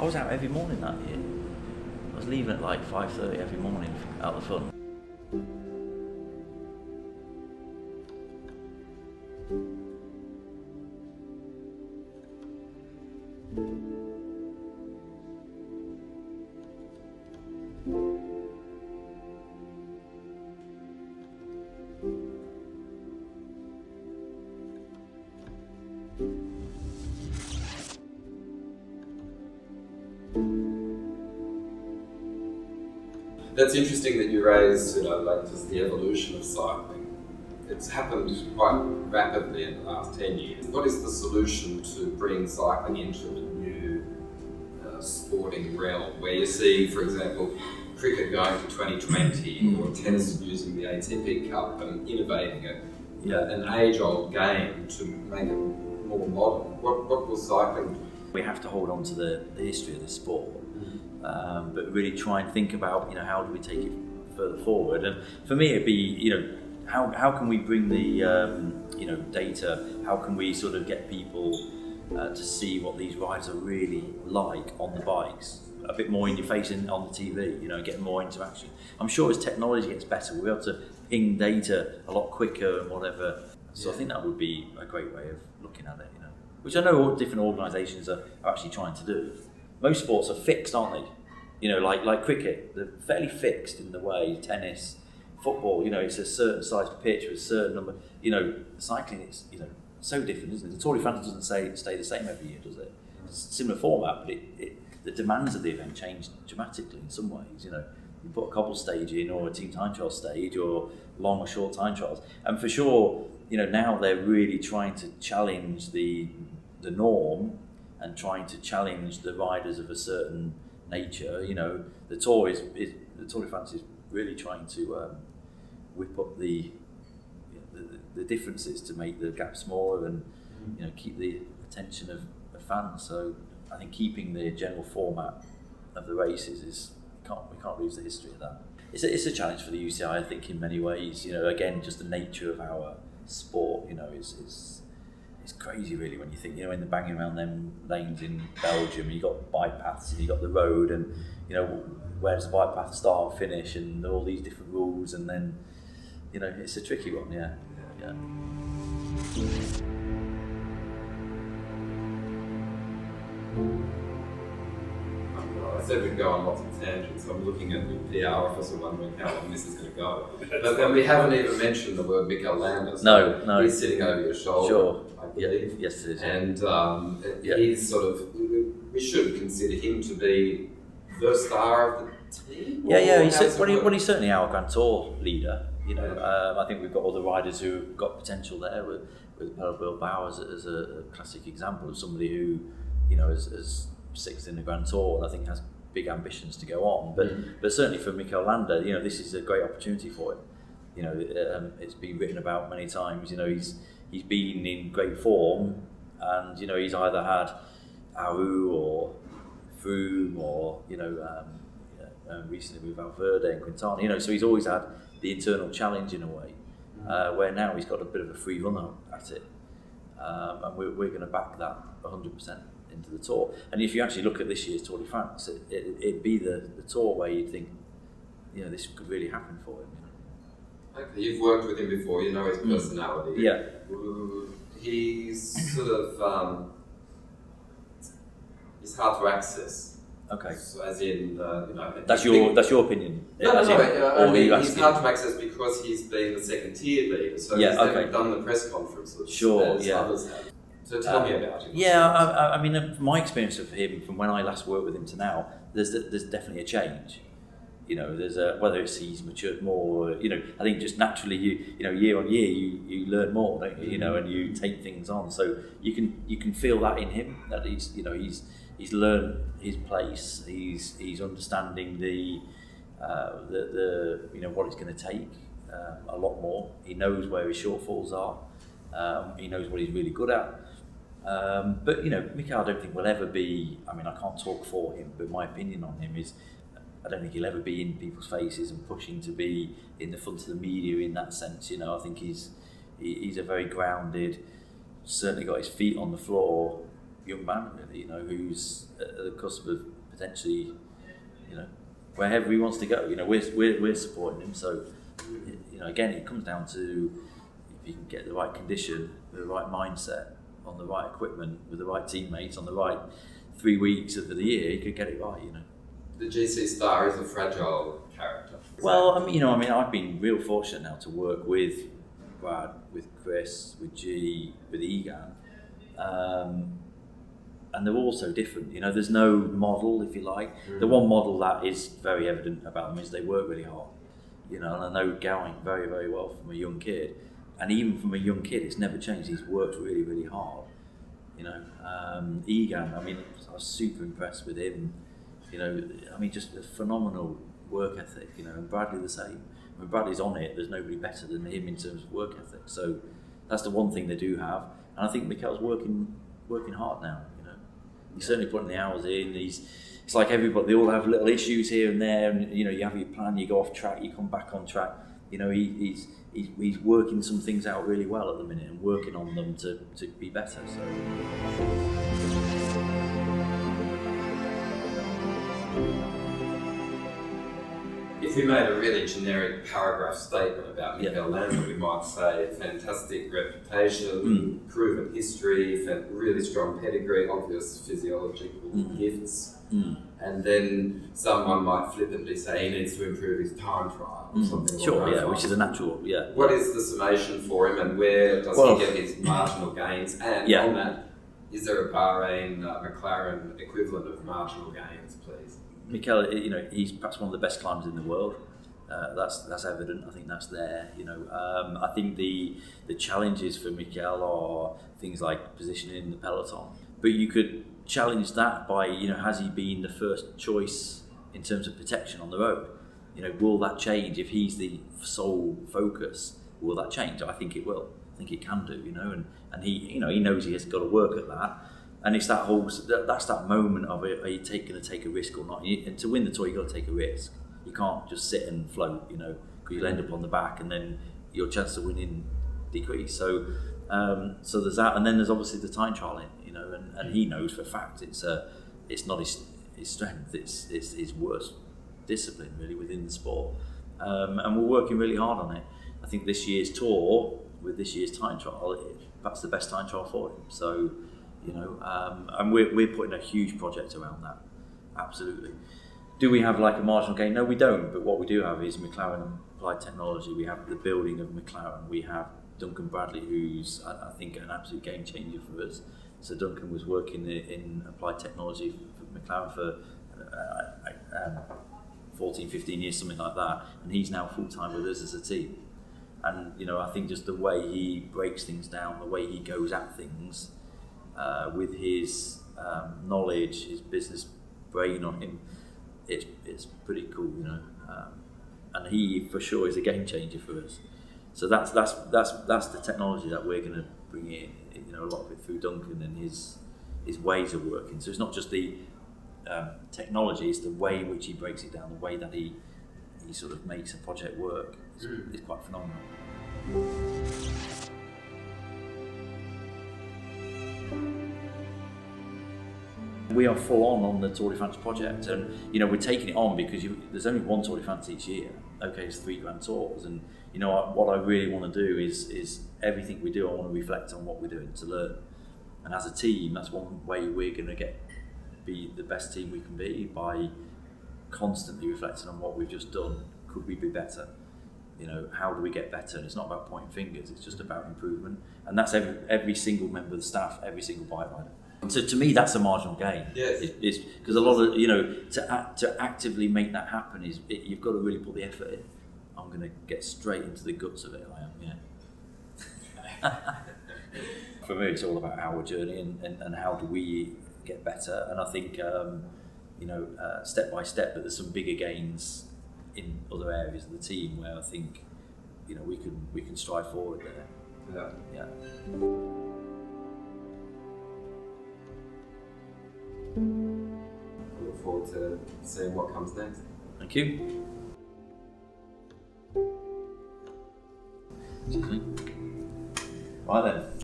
I was out every morning that year. I was leaving at like 5:30 every morning out the fun. That's interesting that you raised, like just the evolution of cycling. It's happened quite rapidly in the last 10 years. What is the solution to bring cycling into a new sporting realm, where you see, for example, cricket going to 2020 or tennis using the ATP Cup and innovating an age-old game to make it more modern? What will cycling do? We have to hold on to the history of the sport. But really try and think about, how do we take it further forward? And for me, it'd be, how can we bring the, data? How can we sort of get people to see what these riders are really like on the bikes? A bit more in your face on the TV, get more interaction. I'm sure as technology gets better, we'll be able to ping data a lot quicker and whatever. So I think that would be a great way of looking at it, which I know all different organisations are actually trying to do. Most sports are fixed, aren't they? Like cricket, they're fairly fixed in the way. Tennis, football, it's a certain size pitch with a certain number. Cycling is, so different, isn't it? The Tour de France doesn't stay the same every year, does it? It's a similar format, but the demands of the event change dramatically in some ways. You put a cobble stage in, or a team time trial stage, or long or short time trials, and for sure, now they're really trying to challenge the norm and trying to challenge the riders of a certain nature. The Tour de France is really trying to whip up the differences to make the gap smaller and keep the attention of fans. So I think keeping the general format of the races is we can't lose the history of that. It's a challenge for the UCI, I think, in many ways. Again, just the nature of our sport, it's crazy really when you think, in the banging around them lanes in Belgium, you got bike paths and you got the road, and where does the bike path start and finish, and all these different rules, and then it's a tricky one. Yeah. I said we'd go on lots of tangents. I'm looking at the PR officer wondering how long this is going to go. But then we haven't even mentioned the word Mikel Landa. So no. He's sitting over your shoulder. Sure. I believe. Yeah. Yes, it is. And he's sort of, we should consider him to be the star of the team? He's certainly our Grand Tour leader. I think we've got other riders who've got potential there, with Pello Bilbao as a classic example of somebody who, is sixth in the Grand Tour, and I think has big ambitions to go on. But certainly for Mikel Landa, this is a great opportunity for him. It's been written about many times. He's been in great form, and he's either had Aru or Froome or recently with Valverde and Quintana. So he's always had the internal challenge in a way, where now he's got a bit of a free run at it, and we're going to back that 100% into the Tour. And if you actually look at this year's Tour de France, it'd be the Tour where you'd think, this could really happen for him. Okay, you've worked with him before, you know his personality. Yeah. He's sort of, he's hard to access. Okay. So as in, That's your opinion. He's hard to access because he's been the second tier leader, so he's never done the press conferences as others have. So tell me about him. Yeah, I mean, from my experience of him, from when I last worked with him to now, there's definitely a change. There's whether it's he's matured more, I think just naturally year on year you learn more, don't you? And you take things on, so you can feel that in him, that he's learned his place, he's understanding the what it's going to take a lot more. He knows where his shortfalls are, he knows what he's really good at. But Mikel, I don't think will ever be. I mean, I can't talk for him, but my opinion on him is, I don't think he'll ever be in people's faces and pushing to be in the front of the media in that sense. I think he's a very grounded, certainly got his feet on the floor, young man, really, who's at the cusp of potentially, wherever he wants to go. We're supporting him. So, again, it comes down to if you can get the right condition, the right mindset, on the right equipment, with the right teammates, on the right 3 weeks of the year, you could get it right. The GC Star is a fragile character. Well, I've been real fortunate now to work with Brad, with Chris, with G, with Egan, and they're all so different. There's no model, if you like. The one model that is very evident about them is they work really hard. And I know going very, very well from a young kid, and even from a young kid, it's never changed. He's worked really, really hard. Egan, I was super impressed with him. Just a phenomenal work ethic. And Bradley the same. When Bradley's on it, there's nobody better than him in terms of work ethic. So that's the one thing they do have. And I think Mikel's working hard now. He's certainly putting the hours in. It's like everybody, they all have little issues here and there, and you have your plan, you go off track, you come back on track. He's working some things out really well at the minute and working on them to be better. So. If we made a really generic paragraph statement about Mikel Landa, we might say fantastic reputation, proven history, really strong pedigree, obvious physiological gifts, and then someone might flippantly say he needs to improve his time trial or something like that. Sure, which is a natural, What is the summation for him, and where does he get his marginal gains? And on that, is there a Bahrain-McLaren equivalent of marginal gains, please? Mikel, he's perhaps one of the best climbers in the world. That's evident. I think that's there. I think the challenges for Mikel are things like positioning in the peloton. But you could challenge that by, has he been the first choice in terms of protection on the road? Will that change if he's the sole focus? Will that change? I think it will. I think it can do. And he knows he has got to work at that. And it's that's that moment of, are you going to take a risk or not? And to win the Tour, you've got to take a risk. You can't just sit and float, because you'll end up on the back and then your chance of winning decrease. So there's that, and then there's obviously the time trialing, and he knows for a fact it's not his strength, it's his worst discipline really within the sport. And we're working really hard on it. I think this year's Tour, with this year's time trial, that's the best time trial for him. So. And we're putting a huge project around that. Absolutely. Do we have like a marginal gain? No, we don't. But what we do have is McLaren applied technology. We have the building of McLaren. We have Duncan Bradley, who's I think an absolute game changer for us. So Duncan was working in applied technology for McLaren for 14, 15 years, something like that. And he's now full time with us as a team. And I think just the way he breaks things down, the way he goes at things. With his knowledge, his business brain on him, it's pretty cool, and he for sure is a game changer for us. So that's the technology that we're going to bring in, a lot of it through Duncan and his ways of working. So it's not just the technology; it's the way in which he breaks it down, the way that he sort of makes a project work. It's quite phenomenal. We are full on the Tour de France project, and we're taking it on because there's only one Tour de France each year. Okay, it's 3 Grand Tours, and what I really want to do is everything we do, I want to reflect on what we're doing to learn. And as a team, that's one way we're going to be the best team we can be, by constantly reflecting on what we've just done. Could we be better? How do we get better? And it's not about pointing fingers; it's just about improvement. And that's every single member of the staff, every single bike rider. So to me, that's a marginal gain. Yes. It's because a lot of to actively make that happen you've got to really put the effort in. I'm going to get straight into the guts of it. I am, For me, it's all about our journey and how do we get better. And I think step by step, but there's some bigger gains in other areas of the team where I think we can strive forward there. Yeah. I look forward to seeing what comes next. Thank you. Excuse me. Right then.